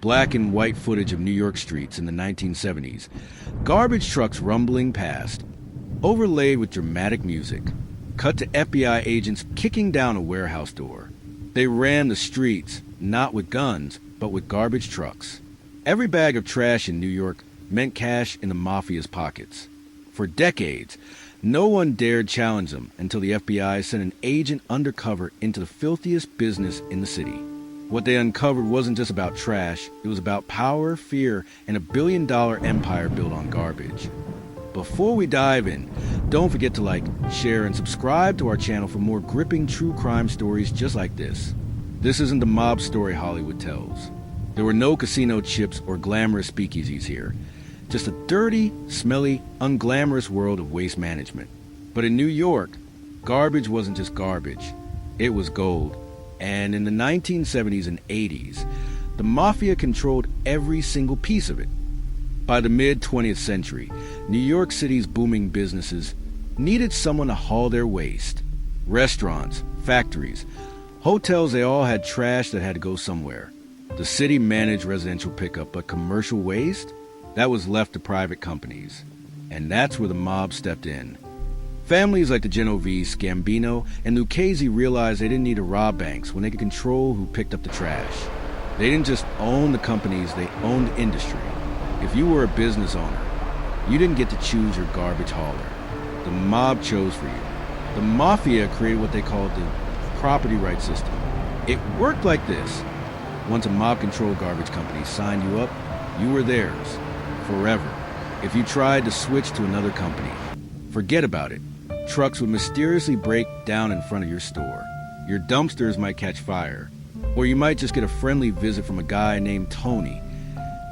black and white footage of New York streets in the 1970s. Garbage trucks rumbling past, overlaid with dramatic music. Cut to FBI agents kicking down a warehouse door. They ran the streets, not with guns, but with garbage trucks. Every bag of trash in New York meant cash in the mafia's pockets. For decades, no one dared challenge them until the FBI sent an agent undercover into the filthiest business in the city. What they uncovered wasn't just about trash, it was about power, fear, and a billion-dollar empire built on garbage. Before we dive in, don't forget to like, share, and subscribe to our channel for more gripping true crime stories just like this. This isn't the mob story Hollywood tells. There were no casino chips or glamorous speakeasies here. Just a dirty, smelly, unglamorous world of waste management. But in New York, garbage wasn't just garbage. It was gold. And in the 1970s and 80s, the mafia controlled every single piece of it. By the mid-20th century, New York City's booming businesses needed someone to haul their waste. Restaurants, factories, hotels, they all had trash that had to go somewhere. The city managed residential pickup, but commercial waste? That was left to private companies. And that's where the mob stepped in. Families like the Genovese, Gambino, and Lucchese realized they didn't need to rob banks when they could control who picked up the trash. They didn't just own the companies, they owned the industry. If you were a business owner, you didn't get to choose your garbage hauler. The mob chose for you. The mafia created what they called the property rights system. It worked like this. Once a mob-controlled garbage company signed you up, you were theirs, forever. If you tried to switch to another company, forget about it. Trucks would mysteriously break down in front of your store. Your dumpsters might catch fire. Or you might just get a friendly visit from a guy named Tony,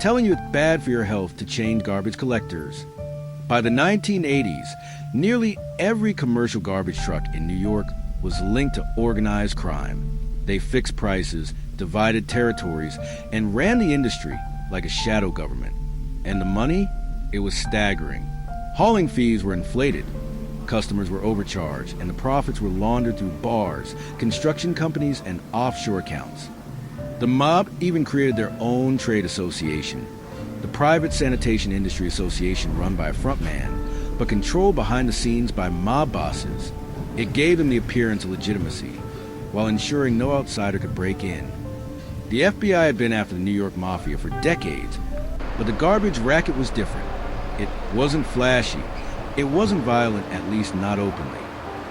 telling you it's bad for your health to change garbage collectors. By the 1980s, nearly every commercial garbage truck in New York was linked to organized crime. They fixed prices, divided territories, and ran the industry like a shadow government. And the money? It was staggering. Hauling fees were inflated. Customers were overcharged, and the profits were laundered through bars, construction companies, and offshore accounts. The mob even created their own trade association, the Private Sanitation Industry Association, run by a frontman, but controlled behind the scenes by mob bosses. It gave them the appearance of legitimacy, while ensuring no outsider could break in. The FBI had been after the New York Mafia for decades, but the garbage racket was different. It wasn't flashy. It wasn't violent, at least not openly,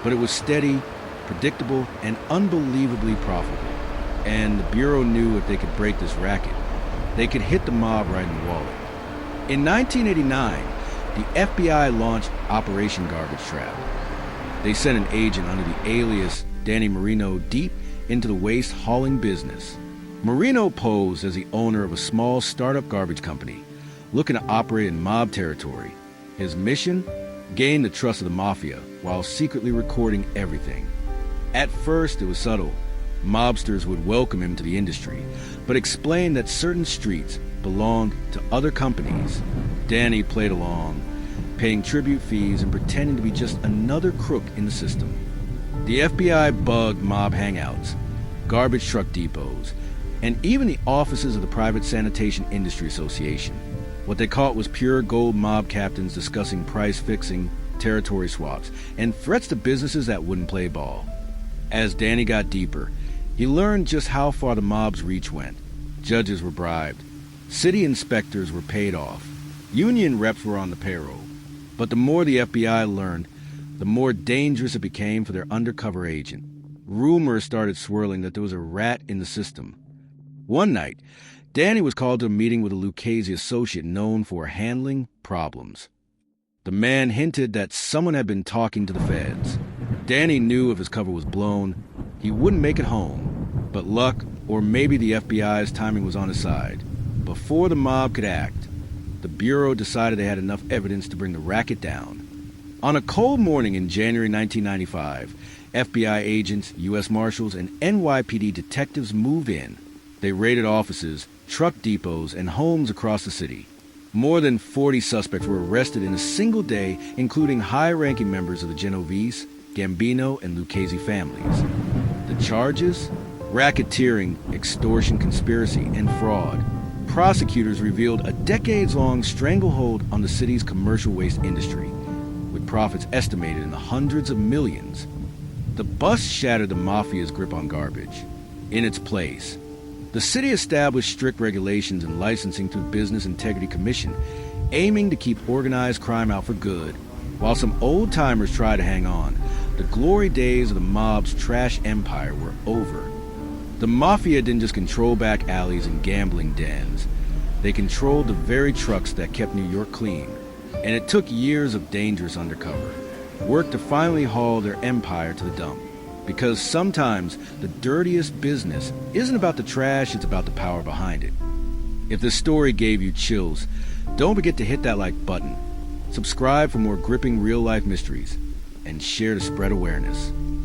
but it was steady, predictable, and unbelievably profitable. And the Bureau knew if they could break this racket, they could hit the mob right in the wallet. In 1989, the FBI launched Operation Garbage Trap. They sent an agent under the alias Danny Marino deep into the waste hauling business. Marino posed as the owner of a small startup garbage company, looking to operate in mob territory. His mission? Gain the trust of the mafia while secretly recording everything. At first, it was subtle. Mobsters would welcome him to the industry, but explain that certain streets belonged to other companies. Danny played along, paying tribute fees and pretending to be just another crook in the system. The FBI bugged mob hangouts, garbage truck depots, and even the offices of the Private Sanitation Industry Association. What they caught was pure gold mob captains discussing price fixing, territory swaps, and threats to businesses that wouldn't play ball. As Danny got deeper, he learned just how far the mob's reach went. Judges were bribed. City inspectors were paid off. Union reps were on the payroll. But the more the FBI learned, the more dangerous it became for their undercover agent. Rumors started swirling that there was a rat in the system. One night, Danny was called to a meeting with a Lucchese associate known for handling problems. The man hinted that someone had been talking to the feds. Danny knew if his cover was blown, he wouldn't make it home. But luck, or maybe the FBI's timing, was on his side. Before the mob could act, the Bureau decided they had enough evidence to bring the racket down. On a cold morning in January 1995, FBI agents, U.S. Marshals, and NYPD detectives moved in. They raided offices, truck depots, and homes across the city. More than 40 suspects were arrested in a single day, including high-ranking members of the Genovese, Gambino, and Lucchese families. The charges? Racketeering, extortion, conspiracy, and fraud. prosecutors revealed a decades-long stranglehold on the city's commercial waste industry, with profits estimated in the hundreds of millions. The bust shattered the mafia's grip on garbage. In its place, the city established strict regulations and licensing through Business Integrity Commission, aiming to keep organized crime out for good. While some old-timers try to hang on, the glory days of the mob's trash empire were over. The mafia didn't just control back alleys and gambling dens. They controlled the very trucks that kept New York clean. And it took years of dangerous undercover work to finally haul their empire to the dump. Because sometimes the dirtiest business isn't about the trash, it's about the power behind it. If this story gave you chills, don't forget to hit that like button. Subscribe for more gripping real-life mysteries, and share to spread awareness.